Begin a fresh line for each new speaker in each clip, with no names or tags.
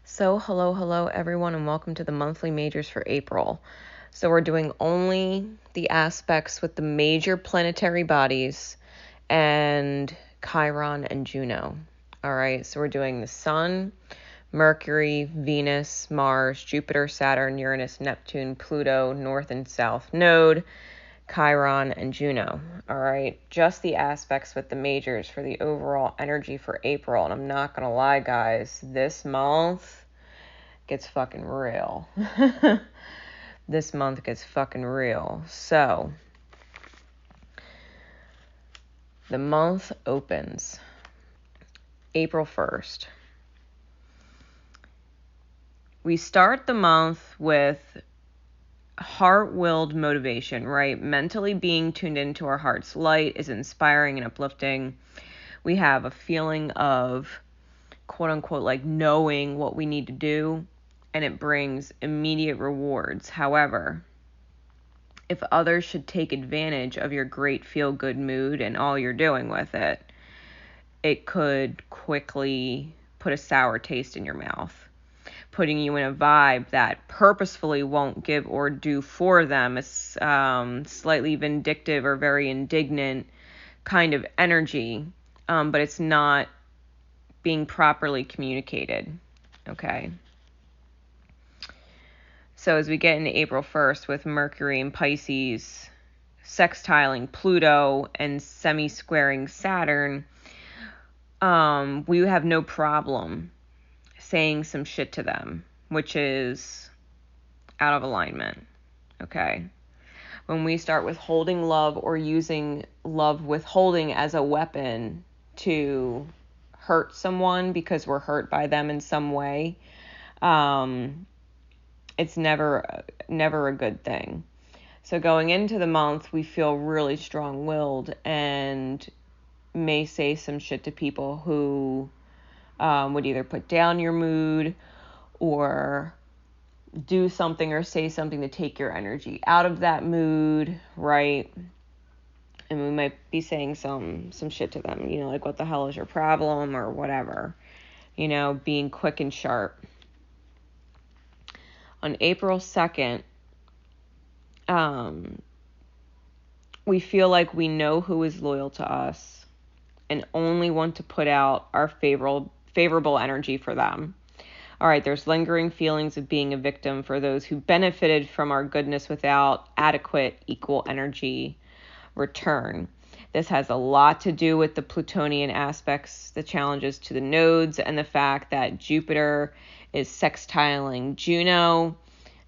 So hello everyone, and welcome to the monthly majors for April. So we're doing only the aspects with the major planetary bodies and Chiron and Juno. All right, so we're doing the Sun, Mercury, Venus, Mars, Jupiter, Saturn, Uranus, Neptune, Pluto, North and South Node, Chiron, and Juno. All right, just the aspects with the majors for the overall energy for April. And I'm not going to lie, guys, this month gets fucking real. This month gets fucking real. So, the month opens April 1st. We start the month with heart-willed motivation, right? Mentally being tuned into our heart's light is inspiring and uplifting. We have a feeling of, quote unquote, like knowing what we need to do, and it brings immediate rewards. However, if others should take advantage of your great feel-good mood and all you're doing with it, it could quickly put a sour taste in your mouth, putting you in a vibe that purposefully won't give or do for them a slightly vindictive or very indignant kind of energy, but it's not being properly communicated, okay? So as we get into April 1st with Mercury and Pisces sextiling Pluto and semi-squaring Saturn, we have no problem saying some shit to them, which is out of alignment, okay? When we start withholding love or using love withholding as a weapon to hurt someone because we're hurt by them in some way, it's never a good thing. So going into the month, we feel really strong-willed and may say some shit to people who would either put down your mood or do something or say something to take your energy out of that mood, right? And we might be saying some shit to them, like, what the hell is your problem, or whatever, being quick and sharp. On April 2nd, we feel like we know who is loyal to us and only want to put out our favorable energy for them. All right, there's lingering feelings of being a victim for those who benefited from our goodness without adequate equal energy return. This has a lot to do with the Plutonian aspects, the challenges to the nodes, and the fact that Jupiter is sextiling Juno,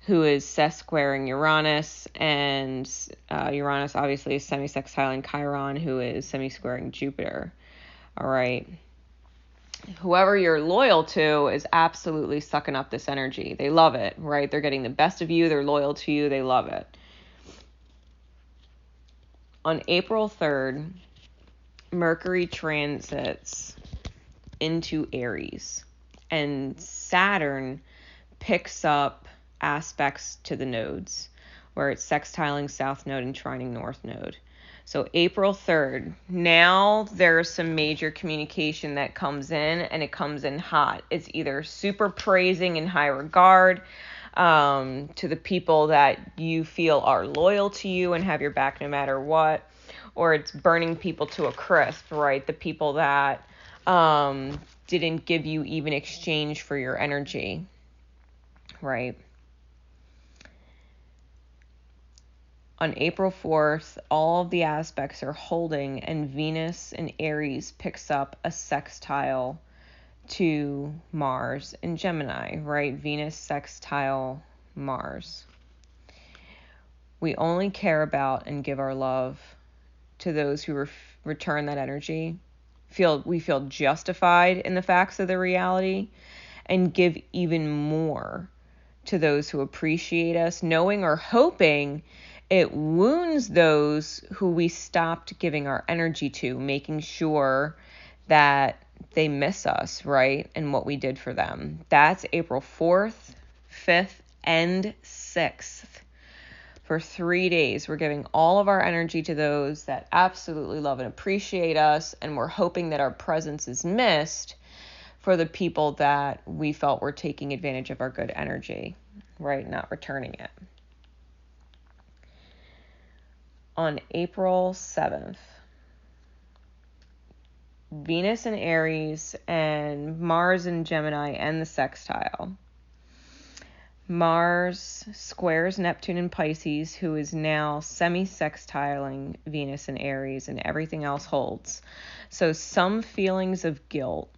who is sesquiring Uranus, and Uranus obviously is semi-sextiling Chiron, who is semi-squaring Jupiter. All right. Whoever you're loyal to is absolutely sucking up this energy. They love it, right? They're getting the best of you. They're loyal to you. They love it. On April 3rd, Mercury transits into Aries, and Saturn picks up aspects to the nodes, where it's sextiling South Node and trining North Node. So April 3rd, now there's some major communication that comes in, and it comes in hot. It's either super praising and high regard to the people that you feel are loyal to you and have your back no matter what, or it's burning people to a crisp, right? The people that didn't give you even exchange for your energy, right? On April 4th, all of the aspects are holding, and Venus in Aries picks up a sextile to Mars in Gemini, right? Venus sextile Mars. We only care about and give our love to those who return that energy. We feel justified in the facts of the reality, and give even more to those who appreciate us, knowing or hoping it wounds those who we stopped giving our energy to, making sure that they miss us, right? And what we did for them. That's April 4th, 5th, and 6th. For 3 days, we're giving all of our energy to those that absolutely love and appreciate us, and we're hoping that our presence is missed for the people that we felt were taking advantage of our good energy, right? Not returning it. On April 7th, Venus in Aries and Mars in Gemini end the sextile. Mars squares Neptune in Pisces, who is now semi-sextiling Venus in Aries, and everything else holds. So some feelings of guilt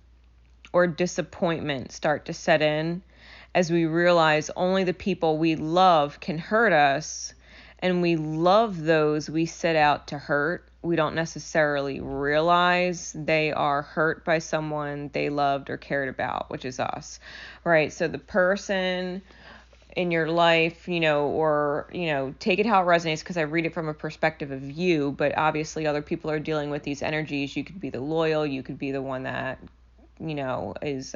or disappointment start to set in as we realize only the people we love can hurt us, and we love those we set out to hurt. We don't necessarily realize they are hurt by someone they loved or cared about, which is us, right? So the person in your life, or, take it how it resonates, because I read it from a perspective of you, but obviously other people are dealing with these energies. You could be the loyal, you could be the one that, is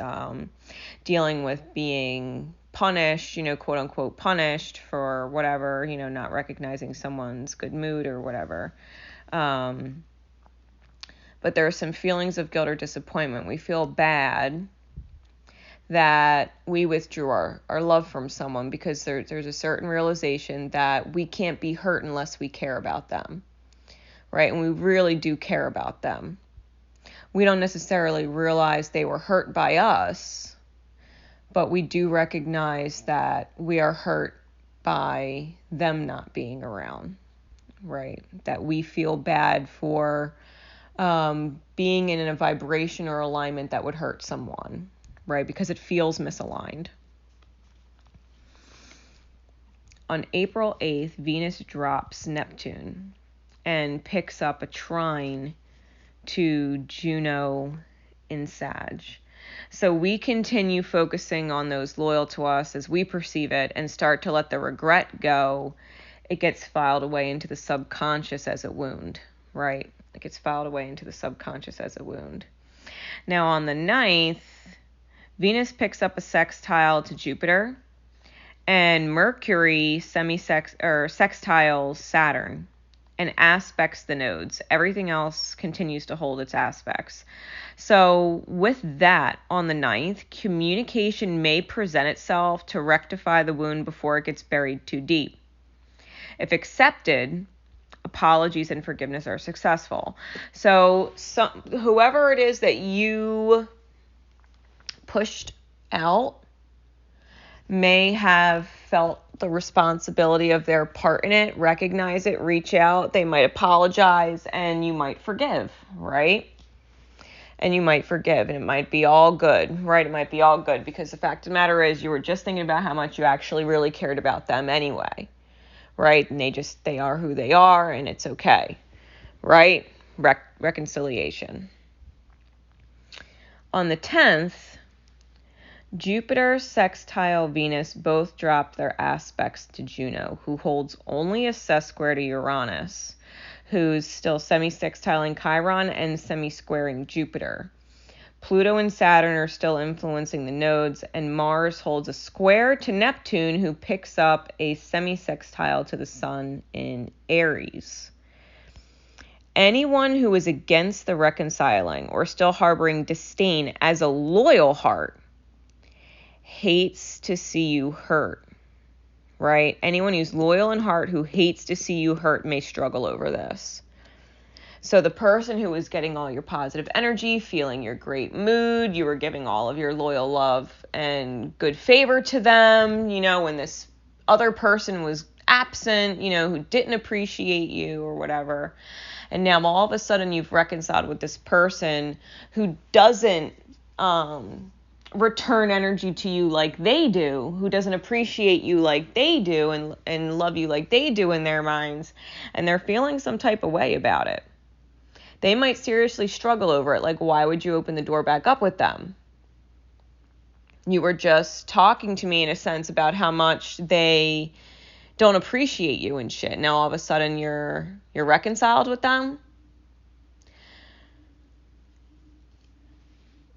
dealing with being punished, quote unquote punished for whatever, not recognizing someone's good mood or whatever. But there are some feelings of guilt or disappointment. We feel bad that we withdrew our love from someone because there's a certain realization that we can't be hurt unless we care about them, right? And we really do care about them. We don't necessarily realize they were hurt by us, but we do recognize that we are hurt by them not being around, right? That we feel bad for being in a vibration or alignment that would hurt someone, right? Because it feels misaligned. On April 8th, Venus drops Neptune and picks up a trine to Juno in Sag. So we continue focusing on those loyal to us as we perceive it and start to let the regret go. It gets filed away into the subconscious as a wound, right? It gets filed away into the subconscious as a wound. Now on the 9th, Venus picks up a sextile to Jupiter, and Mercury sextiles Saturn and aspects the nodes. Everything else continues to hold its aspects. So with that, on the 9th, communication may present itself to rectify the wound before it gets buried too deep. If accepted, apologies and forgiveness are successful. So whoever it is that you pushed out may have felt the responsibility of their part in it, recognize it, reach out. They might apologize, and you might forgive, right? And you might forgive, and it might be all good, right? It might be all good, because the fact of the matter is you were just thinking about how much you actually really cared about them anyway, right? And they are who they are, and it's okay, right? Reconciliation. On the 10th, Jupiter sextile Venus both drop their aspects to Juno, who holds only a sesquare to Uranus, who's still semi-sextiling Chiron and semi-squaring Jupiter. Pluto and Saturn are still influencing the nodes, and Mars holds a square to Neptune, who picks up a semi-sextile to the Sun in Aries. Anyone who is against the reconciling or still harboring disdain as a loyal heart hates to see you hurt, right? Anyone who's loyal in heart who hates to see you hurt may struggle over this. So the person who was getting all your positive energy, feeling your great mood, you were giving all of your loyal love and good favor to them, when this other person was absent, who didn't appreciate you or whatever. And now all of a sudden you've reconciled with this person who doesn't return energy to you like they do, who doesn't appreciate you like they do and love you like they do in their minds, and they're feeling some type of way about it. They might seriously struggle over it, like, why would you open the door back up with them? You were just talking to me in a sense about how much they don't appreciate you and shit. Now all of a sudden you're reconciled with them.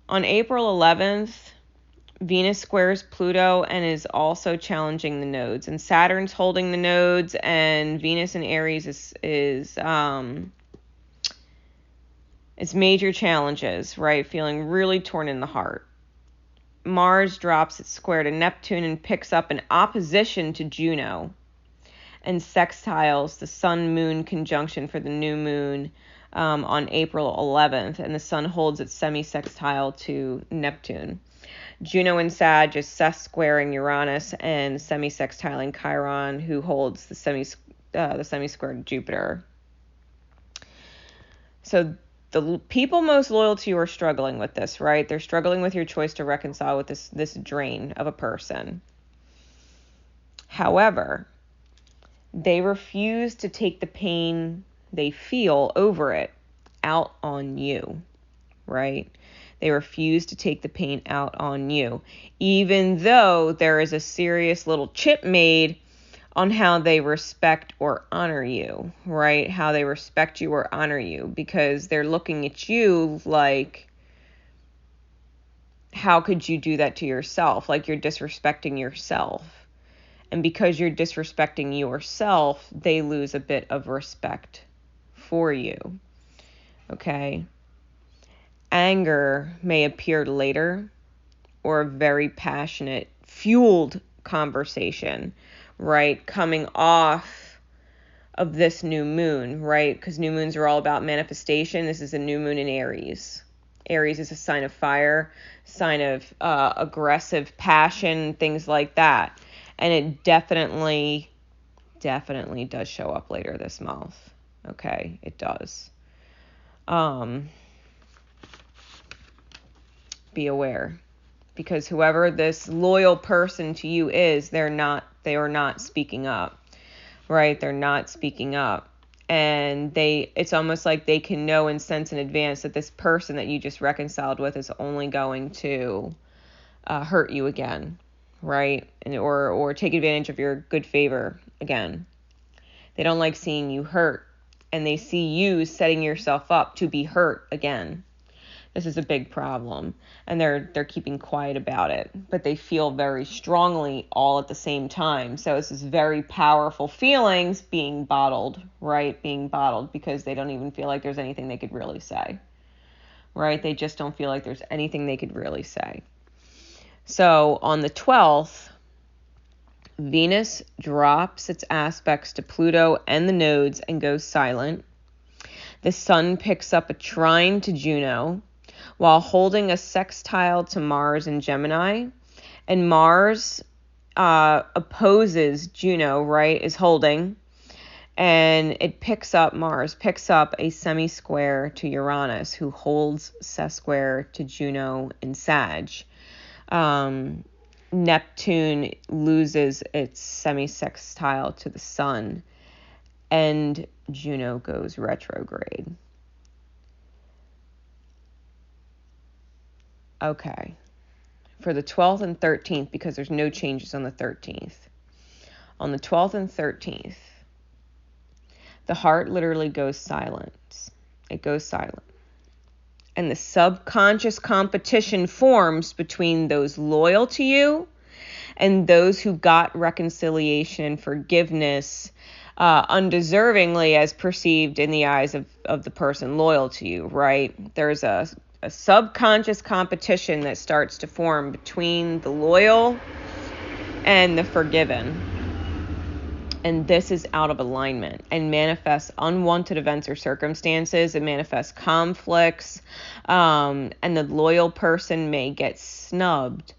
On April 11th, Venus squares Pluto and is also challenging the nodes. And Saturn's holding the nodes, and Venus in Aries is it's major challenges, right? Feeling really torn in the heart. Mars drops its square to Neptune and picks up an opposition to Juno, and sextiles the Sun-Moon conjunction for the new moon on April 11th, and the Sun holds its semi-sextile to Neptune. Juno in Sag is squaring Uranus and semi-sextiling Chiron, who holds the semi-square to Jupiter. So the people most loyal to you are struggling with this, right? They're struggling with your choice to reconcile with this drain of a person. However, they refuse to take the pain they feel over it out on you, right? They refuse to take the pain out on you, even though there is a serious little chip made on how they respect or honor you, right? How they respect you or honor you, because they're looking at you like, how could you do that to yourself? Like you're disrespecting yourself. And because you're disrespecting yourself, they lose a bit of respect for you, okay? Anger may appear later, or a very passionate, fueled conversation, right? Coming off of this new moon, right? Because new moons are all about manifestation. This is a new moon in Aries. Aries is a sign of fire, sign of aggressive passion, things like that. And it definitely does show up later this month. Okay, it does. Be aware, because whoever this loyal person to you is, they are not speaking up, right? They're not speaking up. And it's almost like they can know and sense in advance that this person that you just reconciled with is only going to hurt you again, right? And or take advantage of your good favor again. They don't like seeing you hurt, and they see you setting yourself up to be hurt again. This is a big problem, and they're keeping quiet about it, but they feel very strongly all at the same time. So this is very powerful feelings being bottled, right? Being bottled because they don't even feel like there's anything they could really say, right? They just don't feel like there's anything they could really say. So on the 12th, Venus drops its aspects to Pluto and the nodes and goes silent. The Sun picks up a trine to Juno while holding a sextile to Mars in Gemini. And Mars opposes Juno, right, is holding. And Mars picks up a semi-square to Uranus, who holds sesquare to Juno in Sag. Neptune loses its semi-sextile to the Sun, and Juno goes retrograde. Okay, for the 12th and 13th, because there's no changes on the 13th. On the 12th and 13th, the heart literally goes silent. It goes silent. And the subconscious competition forms between those loyal to you and those who got reconciliation and forgiveness undeservingly as perceived in the eyes of the person loyal to you, right? There's a subconscious competition that starts to form between the loyal and the forgiven. And this is out of alignment and manifests unwanted events or circumstances. It manifests conflicts, and the loyal person may get snubbed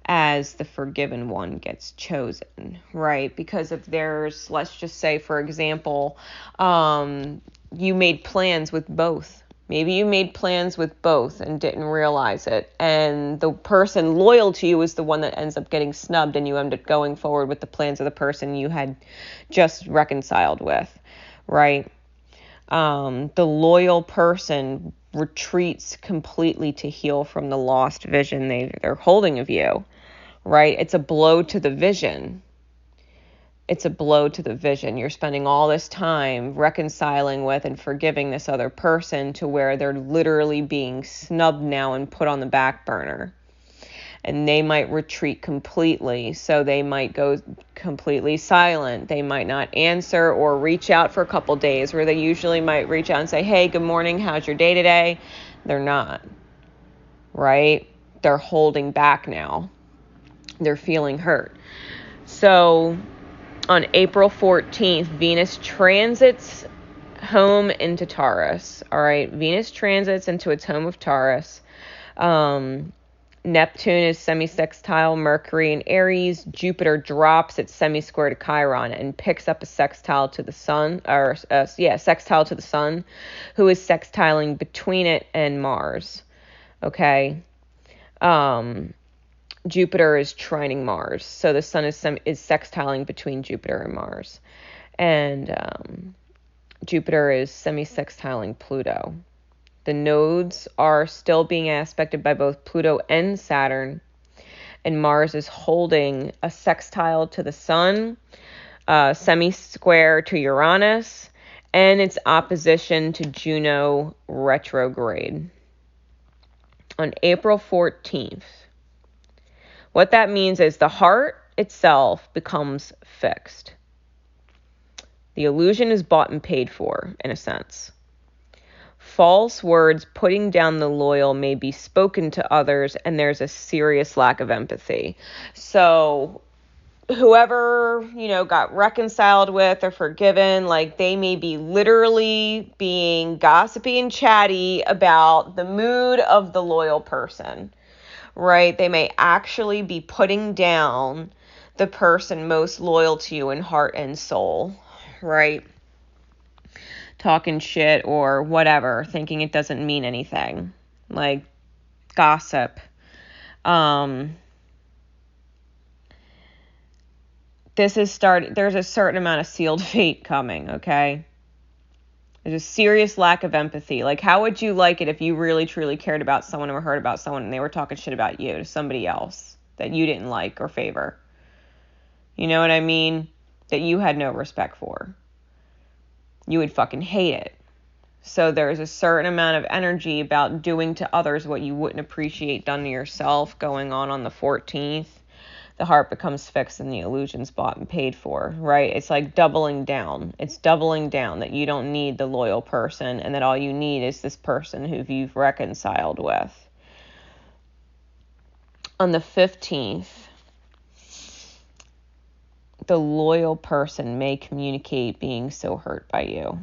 as the forgiven one gets chosen, right? Because if there's, let's just say, for example, you made plans with both. Maybe you made plans with both and didn't realize it. And the person loyal to you is the one that ends up getting snubbed, and you end up going forward with the plans of the person you had just reconciled with, right? The loyal person retreats completely to heal from the lost vision they're holding of you, right? It's a blow to the vision. It's a blow to the vision. You're spending all this time reconciling with and forgiving this other person to where they're literally being snubbed now and put on the back burner. And they might retreat completely. So they might go completely silent. They might not answer or reach out for a couple days, where they usually might reach out and say, hey, good morning, how's your day today? They're not, right? they're holding back now. They're feeling hurt. So on April 14th, Venus transits home into Taurus. All right, Venus transits into its home of Taurus. Neptune is semi-sextile Mercury in Aries. Jupiter drops its semi-square to Chiron and picks up a sextile to the sun, sextile to the sun, who is sextiling between it and Mars. Okay. Jupiter is trining Mars, so the sun is sextiling between Jupiter and Mars, and Jupiter is semi-sextiling Pluto. The nodes are still being aspected by both Pluto and Saturn, and Mars is holding a sextile to the Sun, semi-square to Uranus, and its opposition to Juno retrograde on April 14th. What that means is the heart itself becomes fixed. The illusion is bought and paid for, in a sense. False words putting down the loyal may be spoken to others, and there's a serious lack of empathy. So whoever, got reconciled with or forgiven, like they may be literally being gossipy and chatty about the mood of the loyal person, right? They may actually be putting down the person most loyal to you in heart and soul, right? Talking shit or whatever, thinking it doesn't mean anything, like gossip. There's a certain amount of sealed fate coming, okay? There's a serious lack of empathy. Like, how would you like it if you really, truly cared about someone or heard about someone and they were talking shit about you to somebody else that you didn't like or favor? You know what I mean? That you had no respect for. You would fucking hate it. So there's a certain amount of energy about doing to others what you wouldn't appreciate done to yourself going on the 14th. The heart becomes fixed and the illusion's bought and paid for, right? It's like doubling down. It's doubling down that you don't need the loyal person and that all you need is this person who you've reconciled with. On the 15th, the loyal person may communicate being so hurt by you.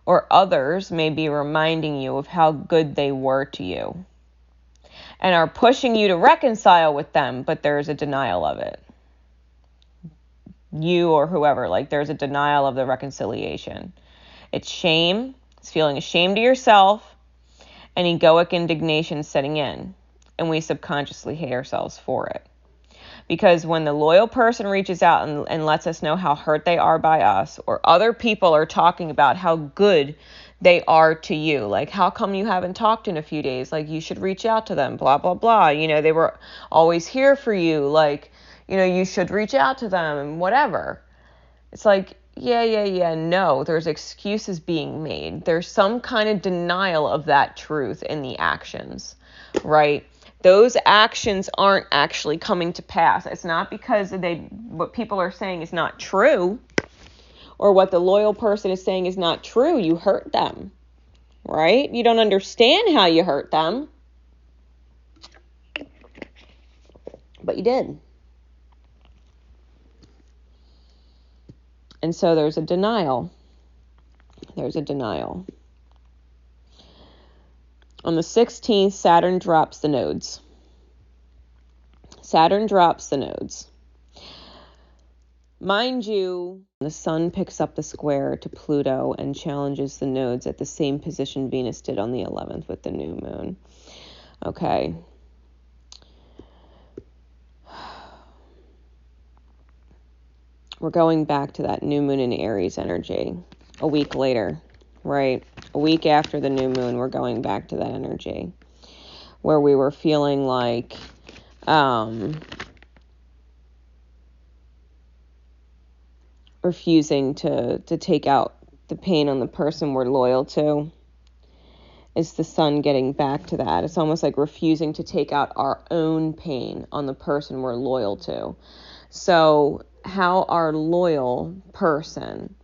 Or others may be reminding you of how good they were to you and are pushing you to reconcile with them, but there's a denial of it. You or whoever, like there's a denial of the reconciliation. It's shame. It's feeling ashamed of yourself and egoic indignation setting in. And we subconsciously hate ourselves for it. Because when the loyal person reaches out and lets us know how hurt they are by us, or other people are talking about how good they are to you, like, how come you haven't talked in a few days? Like, you should reach out to them, blah, blah, blah. They were always here for you. Like, you should reach out to them and whatever. It's like, no, there's excuses being made. There's some kind of denial of that truth in the actions, right? Those actions aren't actually coming to pass. It's not because what people are saying is not true, or what the loyal person is saying is not true. You hurt them, right? You don't understand how you hurt them, but you did. And so there's a denial. There's a denial. On the 16th, Saturn drops the nodes. Saturn drops the nodes. Mind you, the sun picks up the square to Pluto and challenges the nodes at the same position Venus did on the 11th with the new moon. Okay. We're going back to that new moon in Aries energy a week later, right? A week after the new moon, we're going back to that energy where we were feeling like refusing to take out the pain on the person we're loyal to. It's the sun getting back to that. It's almost like refusing to take out our own pain on the person we're loyal to. So how our loyal person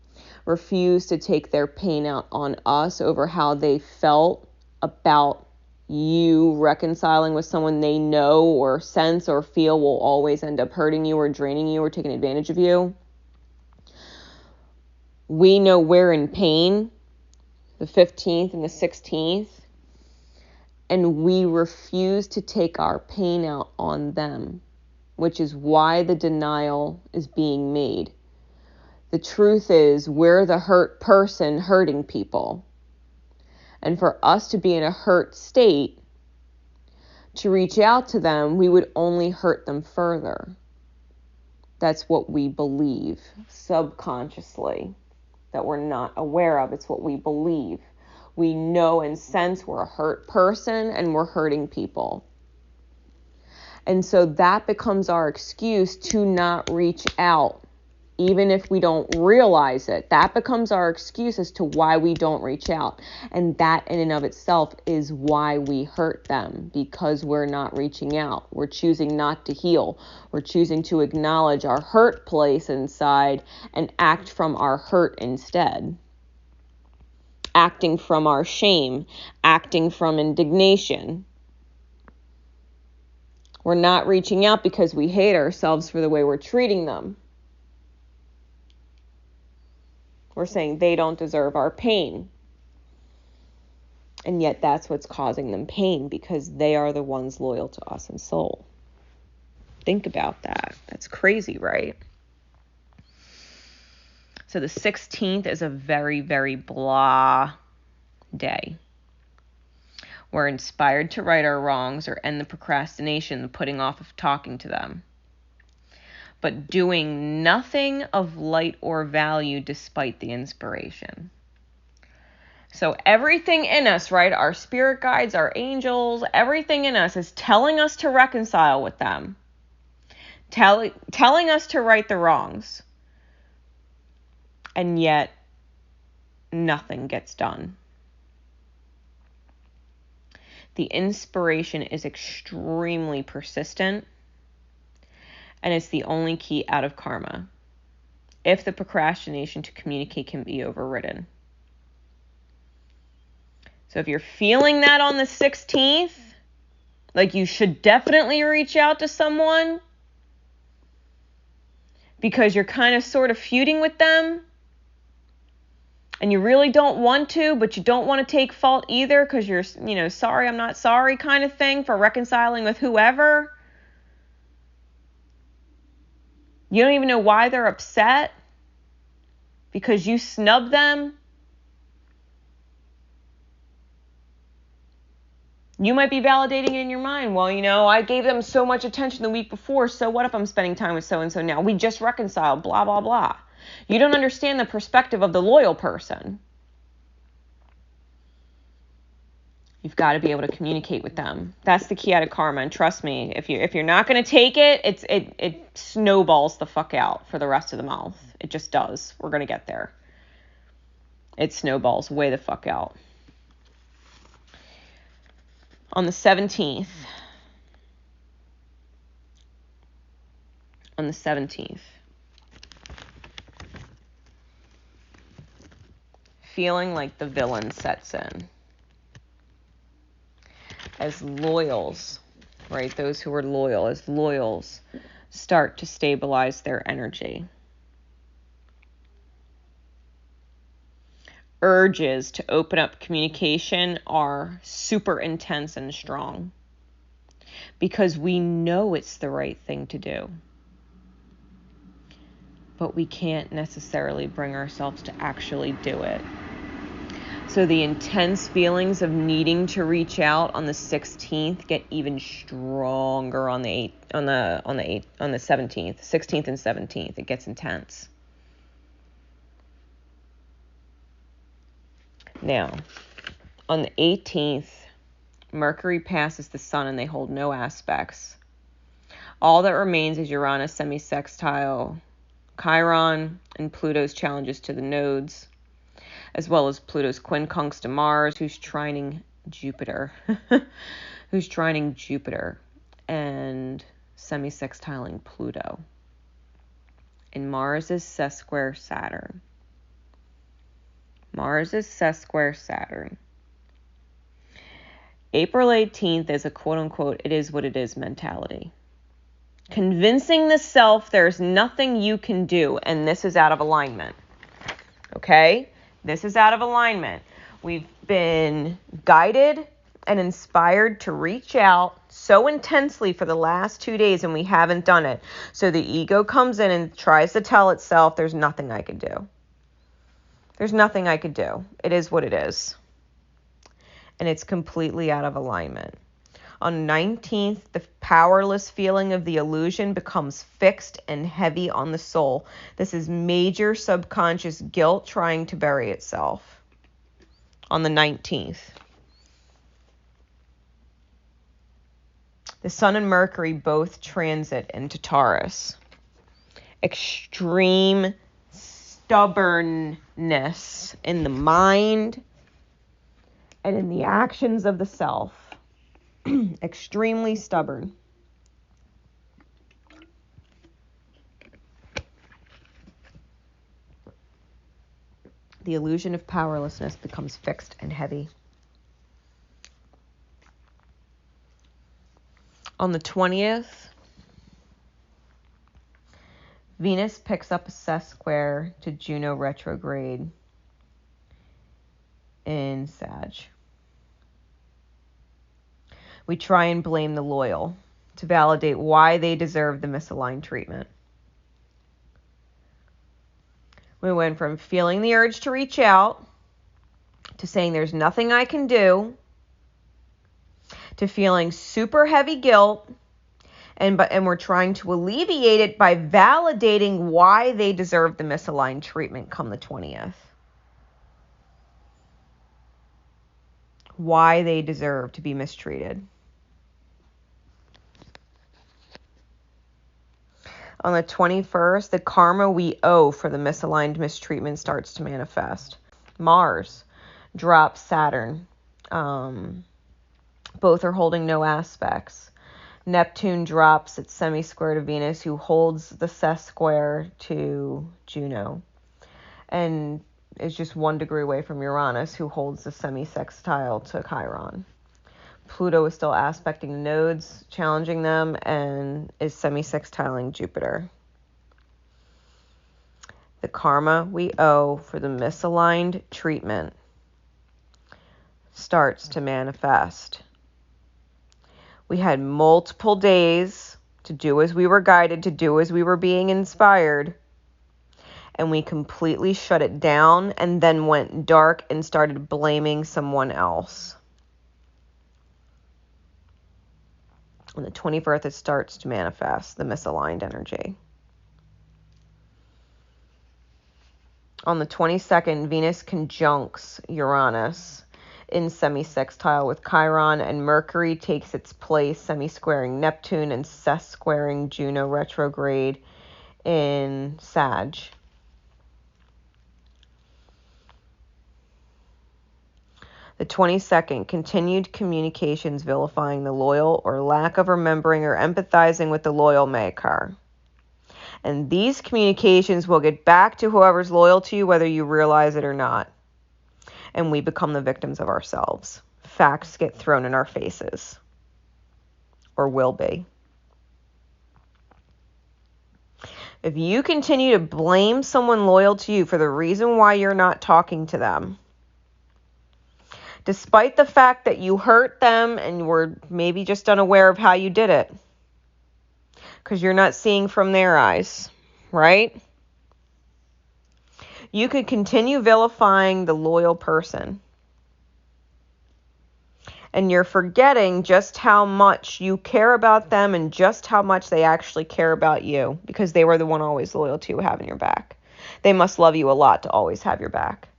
refused to take their pain out on us over how they felt about you reconciling with someone they know or sense or feel will always end up hurting you or draining you or taking advantage of you. We know we're in pain, the 15th and the 16th, and we refuse to take our pain out on them, which is why the denial is being made. The truth is, we're the hurt person hurting people. And for us to be in a hurt state, to reach out to them, we would only hurt them further. That's what we believe subconsciously, that we're not aware of. It's what we believe. We know and sense we're a hurt person and we're hurting people. And so that becomes our excuse to not reach out, even if we don't realize it. That becomes our excuse as to why we don't reach out. And that in and of itself is why we hurt them, because we're not reaching out. We're choosing not to heal. We're choosing to acknowledge our hurt place inside and act from our hurt instead. Acting from our shame, acting from indignation. We're not reaching out because we hate ourselves for the way we're treating them. We're saying they don't deserve our pain. And yet that's what's causing them pain, because they are the ones loyal to us in soul. Think about that. That's crazy, right? So the 16th is a very, very blah day. We're inspired to right our wrongs or end the procrastination, the putting off of talking to them, but doing nothing of light or value despite the inspiration. So everything in us, right, our spirit guides, our angels, everything in us is telling us to reconcile with them, telling us to right the wrongs, and yet nothing gets done. The inspiration is extremely persistent, and it's the only key out of karma, if the procrastination to communicate can be overridden. So if you're feeling that on the 16th, like you should definitely reach out to someone because you're kind of sort of feuding with them, and you really don't want to, but you don't want to take fault either because you're, sorry, I'm not sorry kind of thing for reconciling with whoever. You don't even know why they're upset because you snubbed them. You might be validating it in your mind. Well, I gave them so much attention the week before, so what if I'm spending time with so-and-so now? We just reconciled, blah, blah, blah. You don't understand the perspective of the loyal person. You've got to be able to communicate with them. That's the key out of karma. And trust me, if you're not going to take it, it snowballs the fuck out for the rest of the month. It just does. We're going to get there. It snowballs way the fuck out. On the 17th, feeling like the villain sets in. As loyals, right, those who are loyal, as loyals start to stabilize their energy. Urges to open up communication are super intense and strong because we know it's the right thing to do, but we can't necessarily bring ourselves to actually do it. So the intense feelings of needing to reach out on the 16th get even stronger on the 17th, 16th and 17th. It gets intense. Now, on the 18th, Mercury passes the Sun and they hold no aspects. All that remains is Uranus semi-sextile Chiron and Pluto's challenges to the nodes, as well as Pluto's quincunx to Mars, who's trining Jupiter, and semi-sextiling Pluto. And Mars is sesquare Saturn. April 18th is a quote-unquote, it is what it is mentality. Convincing the self there's nothing you can do, and this is out of alignment. Okay? This is out of alignment. We've been guided and inspired to reach out so intensely for the last 2 days, and we haven't done it. So the ego comes in and tries to tell itself there's nothing I can do. There's nothing I could do. It is what it is. And it's completely out of alignment. On 19th, the powerless feeling of the illusion becomes fixed and heavy on the soul. This is major subconscious guilt trying to bury itself. On the 19th. The Sun and Mercury both transit into Taurus. Extreme stubbornness in the mind and in the actions of the self. Extremely stubborn. The illusion of powerlessness becomes fixed and heavy. On the 20th, Venus picks up a sesquare to Juno retrograde in Sag. We try and blame the loyal to validate why they deserve the misaligned treatment. We went from feeling the urge to reach out to saying there's nothing I can do to feeling super heavy guilt, and we're trying to alleviate it by validating why they deserve the misaligned treatment come the 20th. Why they deserve to be mistreated. On the 21st, the karma we owe for the misaligned mistreatment starts to manifest. Mars drops Saturn. Both are holding no aspects. Neptune drops its semi-square to Venus, who holds the sesquare to Juno, and is just 1 degree away from Uranus, who holds the semi-sextile to Chiron. Pluto is still aspecting the nodes, challenging them, and is semi-sextiling Jupiter. The karma we owe for the misaligned treatment starts to manifest. We had multiple days to do as we were guided, to do as we were being inspired, and we completely shut it down and then went dark and started blaming someone else. On the 21st, it starts to manifest, the misaligned energy. On the 22nd, Venus conjuncts Uranus in semi-sextile with Chiron, and Mercury takes its place, semi-squaring Neptune and sesquaring Juno retrograde in Sag. The 22nd, continued communications vilifying the loyal or lack of remembering or empathizing with the loyal may occur. And these communications will get back to whoever's loyal to you, whether you realize it or not. And we become the victims of ourselves. Facts get thrown in our faces. Or will be. If you continue to blame someone loyal to you for the reason why you're not talking to them, despite the fact that you hurt them and were maybe just unaware of how you did it, because you're not seeing from their eyes, right? You could continue vilifying the loyal person. And you're forgetting just how much you care about them and just how much they actually care about you, because they were the one always loyal to you, having your back. They must love you a lot to always have your back.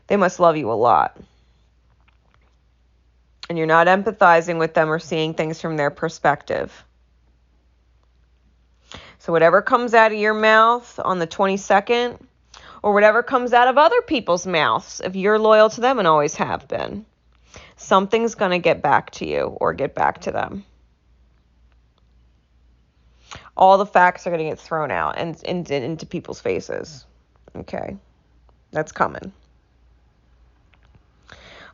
They must love you a lot. And you're not empathizing with them or seeing things from their perspective. So whatever comes out of your mouth on the 22nd, or whatever comes out of other people's mouths, if you're loyal to them and always have been, something's going to get back to you or get back to them. All the facts are going to get thrown out and into people's faces. Okay, that's coming.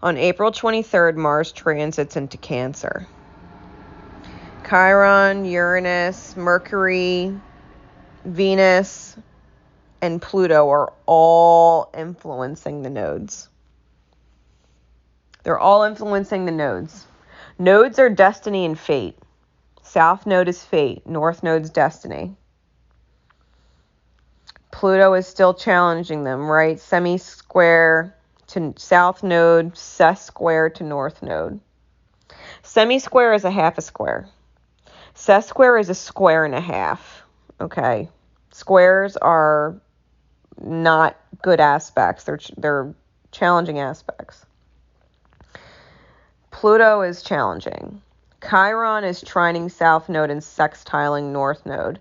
On April 23rd, Mars transits into Cancer. Chiron, Uranus, Mercury, Venus, and Pluto are all influencing the nodes. They're all influencing the nodes. Nodes are destiny and fate. South node is fate. North node's destiny. Pluto is still challenging them, right? Semi-square to south node, sesquare to north node. Semi-square is a half a square. Sesquare is a square and a half. Okay. Squares are not good aspects. They're challenging aspects. Pluto is challenging. Chiron is trining south node and sextiling north node.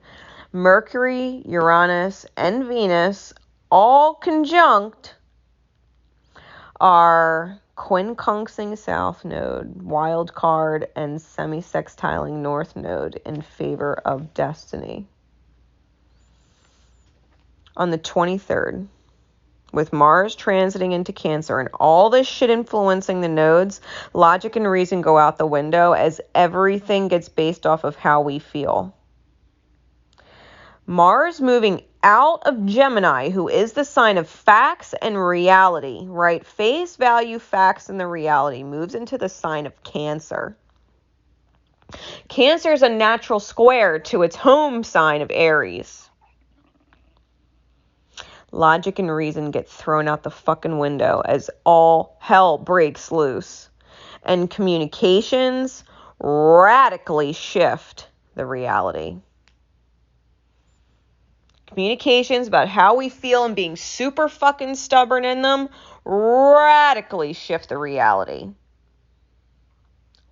Mercury, Uranus, and Venus, all conjunct, are quincunxing south node, wild card, and semi-sextiling north node in favor of destiny. On the 23rd, with Mars transiting into Cancer and all this shit influencing the nodes, logic and reason go out the window as everything gets based off of how we feel. Mars moving out of Gemini, who is the sign of facts and reality, right? Face value facts and the reality, moves into the sign of Cancer. Cancer is a natural square to its home sign of Aries. Logic and reason get thrown out the fucking window as all hell breaks loose. And communications radically shift the reality. Communications about how we feel and being super fucking stubborn in them radically shift the reality.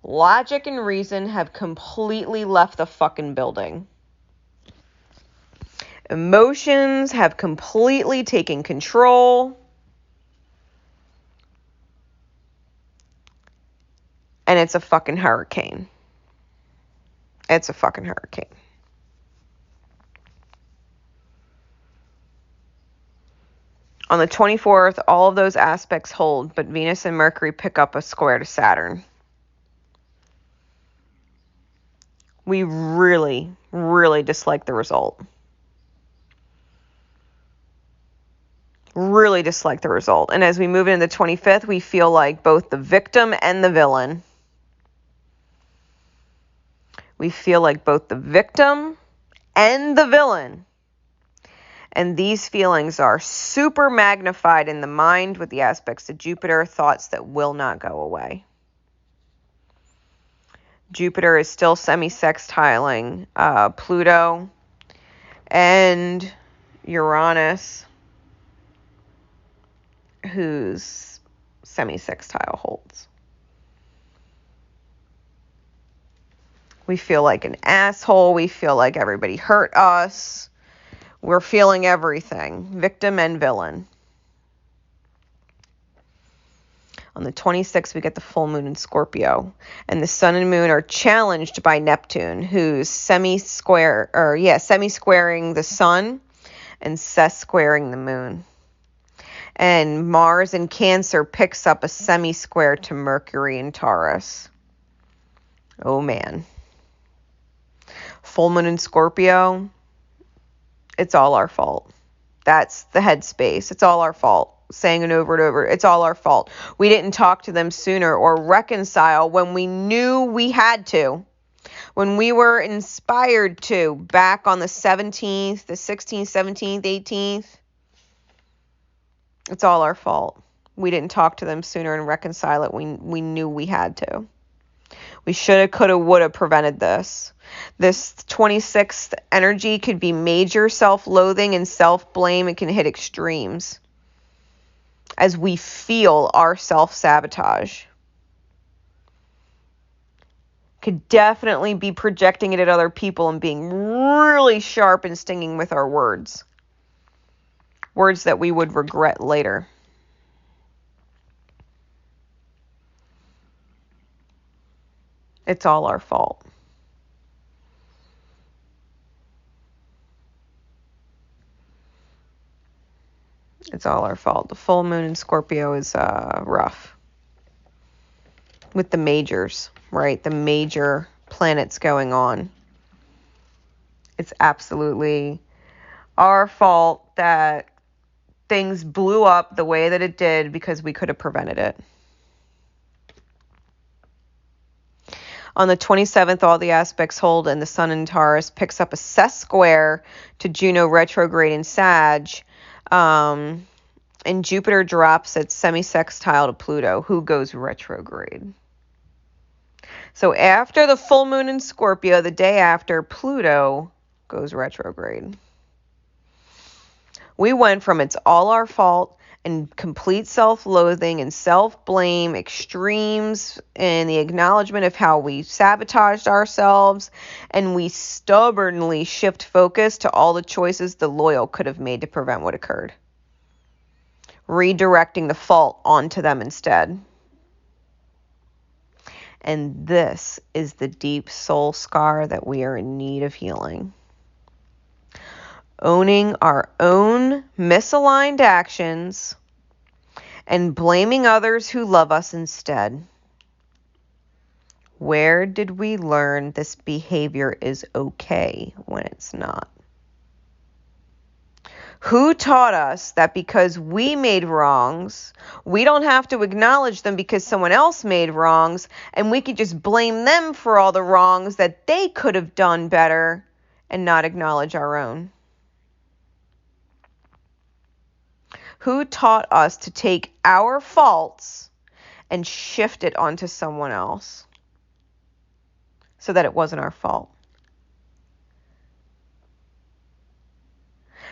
Logic and reason have completely left the fucking building. Emotions have completely taken control. And it's a fucking hurricane. It's a fucking hurricane. On the 24th, all of those aspects hold, but Venus and Mercury pick up a square to Saturn. We really, really dislike the result. Really dislike the result. And as we move into the 25th, we feel like both the victim and the villain. We feel like both the victim and the villain. And these feelings are super magnified in the mind with the aspects of Jupiter, thoughts that will not go away. Jupiter is still semi-sextiling Pluto and Uranus, whose semi-sextile holds. We feel like an asshole. We feel like everybody hurt us. We're feeling everything, victim and villain. On the 26th, we get the full moon in Scorpio, and the sun and moon are challenged by Neptune, who's semi-squaring the sun and sesquaring the moon. And Mars in Cancer picks up a semi-square to Mercury in Taurus. Oh man. Full moon in Scorpio, it's all our fault. That's the headspace. It's all our fault. Saying it over and over. It's all our fault. We didn't talk to them sooner or reconcile when we knew we had to. When we were inspired to back on the 17th, the 16th, 17th, 18th. It's all our fault. We didn't talk to them sooner and reconcile it. We knew we had to. We shoulda, coulda, woulda prevented this. This 26th energy could be major self-loathing and self-blame. It can hit extremes as we feel our self-sabotage. Could definitely be projecting it at other people and being really sharp and stinging with our words. Words that we would regret later. It's all our fault. It's all our fault. The full moon in Scorpio is rough. with the majors, right? The major planets going on. It's absolutely our fault that things blew up the way that it did because we could have prevented it. On the 27th, all the aspects hold, and the Sun in Taurus picks up a sesquare to Juno retrograde in Sag, and Jupiter drops its semi-sextile to Pluto, who goes retrograde. So after the full moon in Scorpio, the day after, Pluto goes retrograde. We went from it's all our fault and complete self-loathing and self-blame, extremes in the acknowledgement of how we sabotaged ourselves, and we stubbornly shift focus to all the choices the loyal could have made to prevent what occurred, redirecting the fault onto them instead. And this is the deep soul scar that we are in need of healing. Owning our own misaligned actions and blaming others who love us instead. Where did we learn this behavior is okay when it's not? Who taught us that because we made wrongs, we don't have to acknowledge them because someone else made wrongs, and we could just blame them for all the wrongs that they could have done better and not acknowledge our own? Who taught us to take our faults and shift it onto someone else so that it wasn't our fault?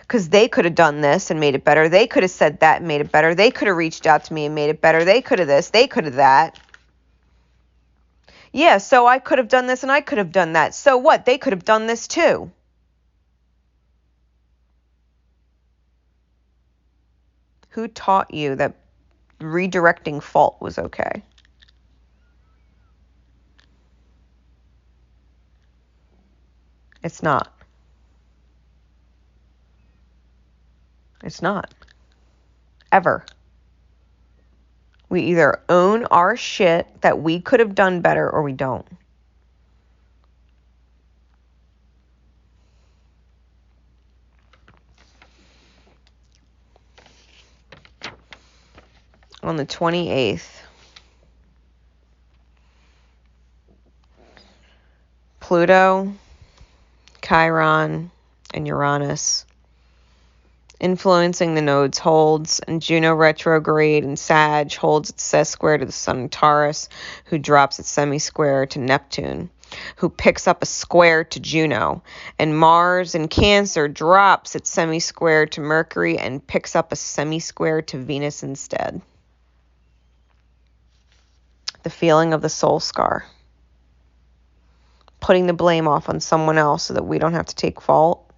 Because they could have done this and made it better. They could have said that and made it better. They could have reached out to me and made it better. They could have this. They could have that. Yeah, so I could have done this and I could have done that. So what? They could have done this too. Who taught you that redirecting fault was okay? It's not. It's not. Ever. We either own our shit that we could have done better or we don't. On the 28th, Pluto, Chiron, and Uranus influencing the nodes holds, and Juno retrograde in Sag holds its sesquare to the Sun in Taurus, who drops its semi-square to Neptune, who picks up a square to Juno, and Mars in Cancer drops its semi-square to Mercury and picks up a semi-square to Venus instead. The feeling of the soul scar. Putting the blame off on someone else so that we don't have to take fault.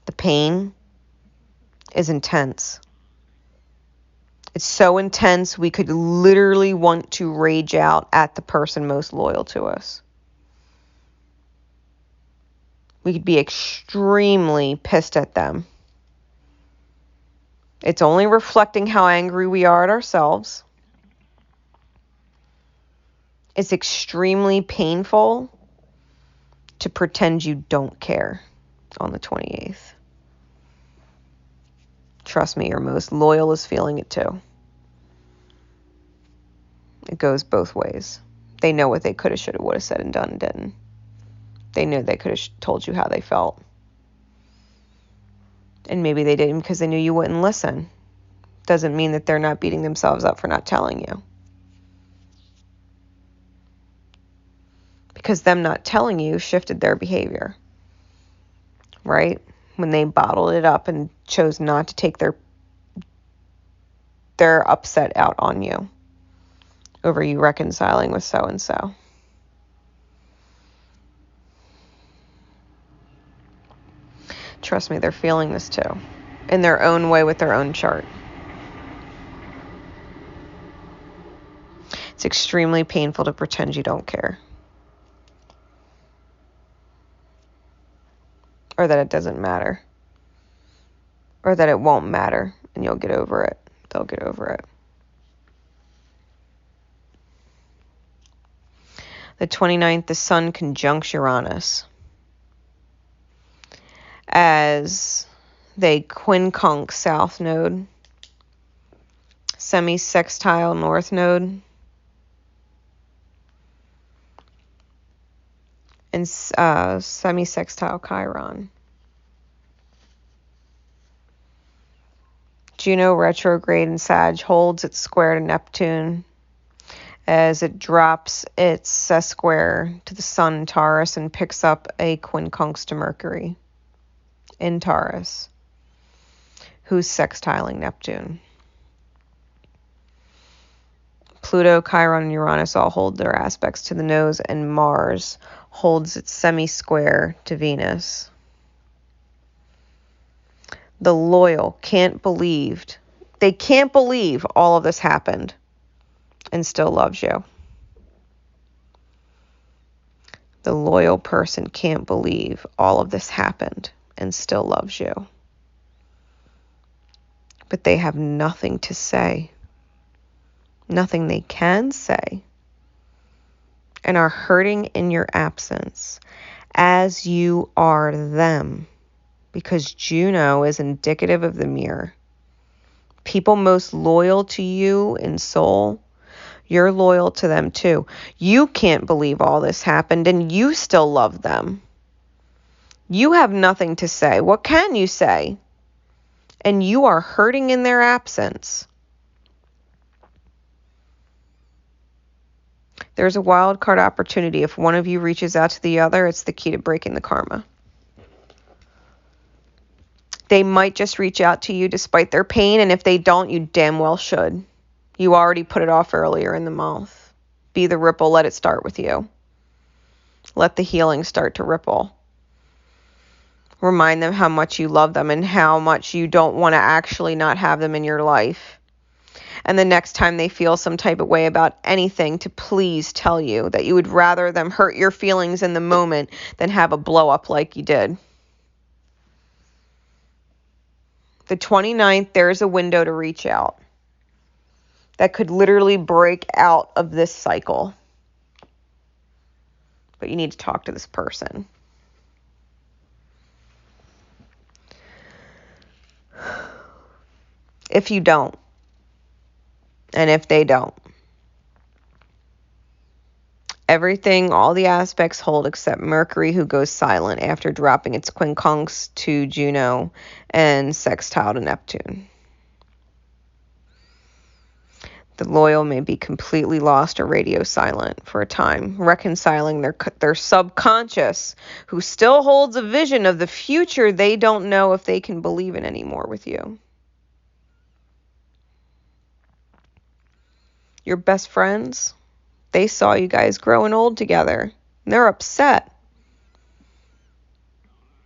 The pain is intense. It's so intense we could literally want to rage out at the person most loyal to us. We could be extremely pissed at them. It's only reflecting how angry we are at ourselves. It's extremely painful to pretend you don't care on the 28th. Trust me, your most loyal is feeling it too. It goes both ways. They know what they could have, should have, would have said and done and didn't. They knew they could have told you how they felt. And maybe they didn't because they knew you wouldn't listen. Doesn't mean that they're not beating themselves up for not telling you. Because them not telling you shifted their behavior. Right? When they bottled it up and chose not to take their upset out on you over you reconciling with so-and-so. Trust me, they're feeling this too. In their own way with their own chart. It's extremely painful to pretend you don't care. Or that it doesn't matter. Or that it won't matter and you'll get over it. They'll get over it. The 29th, the Sun conjuncts Uranus as they quincunx South Node, semi-sextile North Node, and semi-sextile Chiron. Juno retrograde in Sag holds its square to Neptune as it drops its sesquare to the Sun in Taurus and picks up a quincunx to Mercury in Taurus, who's sextiling Neptune. Pluto, Chiron, and Uranus all hold their aspects to the nose, and Mars holds its semi-square to Venus. The loyal can't believe all of this happened and still loves you. The loyal person can't believe all of this happened and still loves you. But they have nothing to say. Nothing they can say. And are hurting in your absence as you are them. Because Juno is indicative of the mirror. People most loyal to you in soul, you're loyal to them too. You can't believe all this happened and you still love them. You have nothing to say. What can you say? And you are hurting in their absence. There's a wild card opportunity. If one of you reaches out to the other, it's the key to breaking the karma. They might just reach out to you despite their pain, and if they don't, you damn well should. You already put it off earlier in the month. Be the ripple, let it start with you. Let the healing start to ripple. Remind them how much you love them and how much you don't want to actually not have them in your life. And the next time they feel some type of way about anything, to please tell you that you would rather them hurt your feelings in the moment than have a blow up like you did. The 29th, there is a window to reach out that could literally break out of this cycle. But you need to talk to this person. If you don't, and if they don't, everything, all the aspects hold except Mercury, who goes silent after dropping its quincunx to Juno and sextile to Neptune. The loyal may be completely lost or radio silent for a time, reconciling their subconscious, who still holds a vision of the future they don't know if they can believe in anymore with you. Your best friends, they saw you guys growing old together. And they're upset.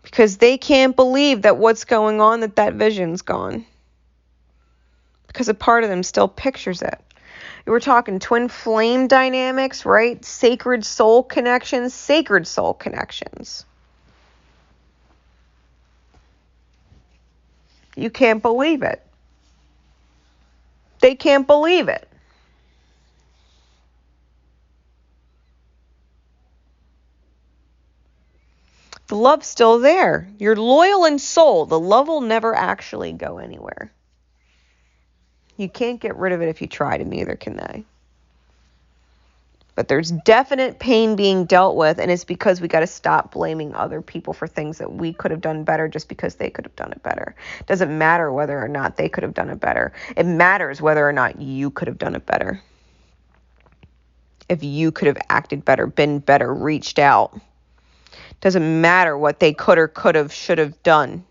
Because they can't believe that what's going on, that vision's gone. Because a part of them still pictures it. We were talking twin flame dynamics, right? Sacred soul connections. You can't believe it. They can't believe it. The love's still there. You're loyal in soul. The love will never actually go anywhere. You can't get rid of it if you tried, and neither can they. But there's definite pain being dealt with, and it's because we got to stop blaming other people for things that we could have done better just because they could have done it better. It doesn't matter whether or not they could have done it better. It matters whether or not you could have done it better. If you could have acted better, been better, reached out. Doesn't matter what they could have, should have done.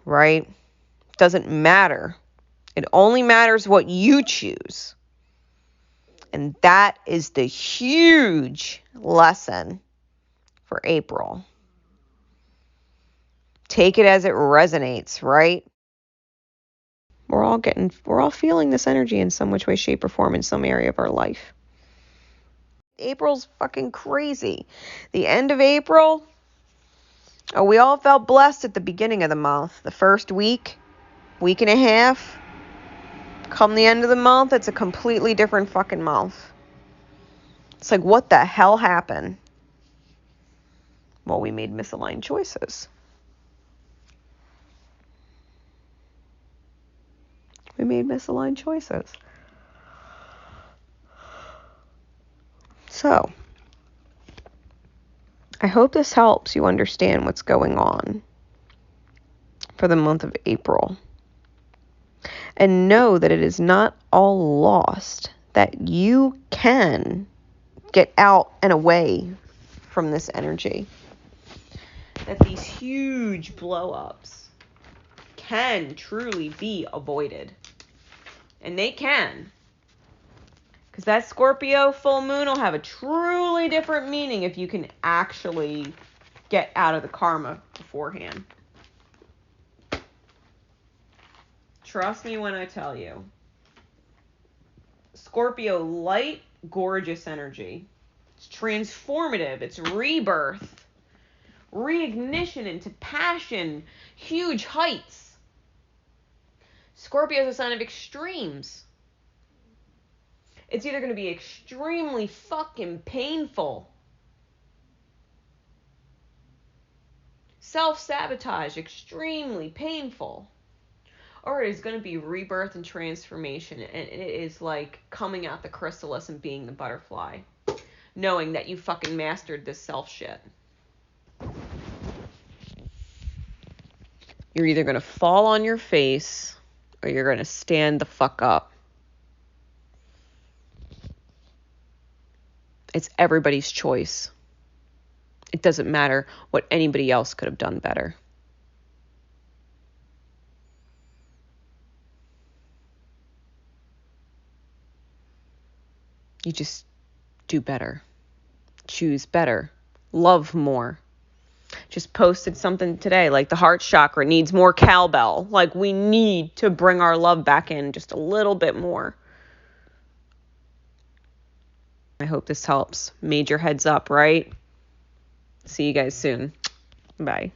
Right? Doesn't matter. It only matters what you choose. And that is the huge lesson for April. Take it as it resonates, right? We're all feeling this energy in some which way, shape, or form in some area of our life. April's fucking crazy. The end of April, we all felt blessed at the beginning of the month. The first week and a half, come the end of the month, it's a completely different fucking month. It's like, what the hell happened? Well, we made misaligned choices. We made misaligned choices. So, I hope this helps you understand what's going on for the month of April. And know that it is not all lost, that you can get out and away from this energy. That these huge blow-ups can truly be avoided. And they can. Because that Scorpio full moon will have a truly different meaning if you can actually get out of the karma beforehand. Trust me when I tell you. Scorpio, light, gorgeous energy. It's transformative. It's rebirth. Reignition into passion. Huge heights. Scorpio is a sign of extremes. It's either going to be extremely fucking painful. Self-sabotage, extremely painful. Or it is going to be rebirth and transformation. And it is like coming out the chrysalis and being the butterfly. Knowing that you fucking mastered this self shit. You're either going to fall on your face or you're going to stand the fuck up. It's everybody's choice. It doesn't matter what anybody else could have done better. You just do better. Choose better. Love more. Just posted something today, like the heart chakra needs more cowbell. Like we need to bring our love back in just a little bit more. I hope this helps. Major heads up, right? See you guys soon. Bye.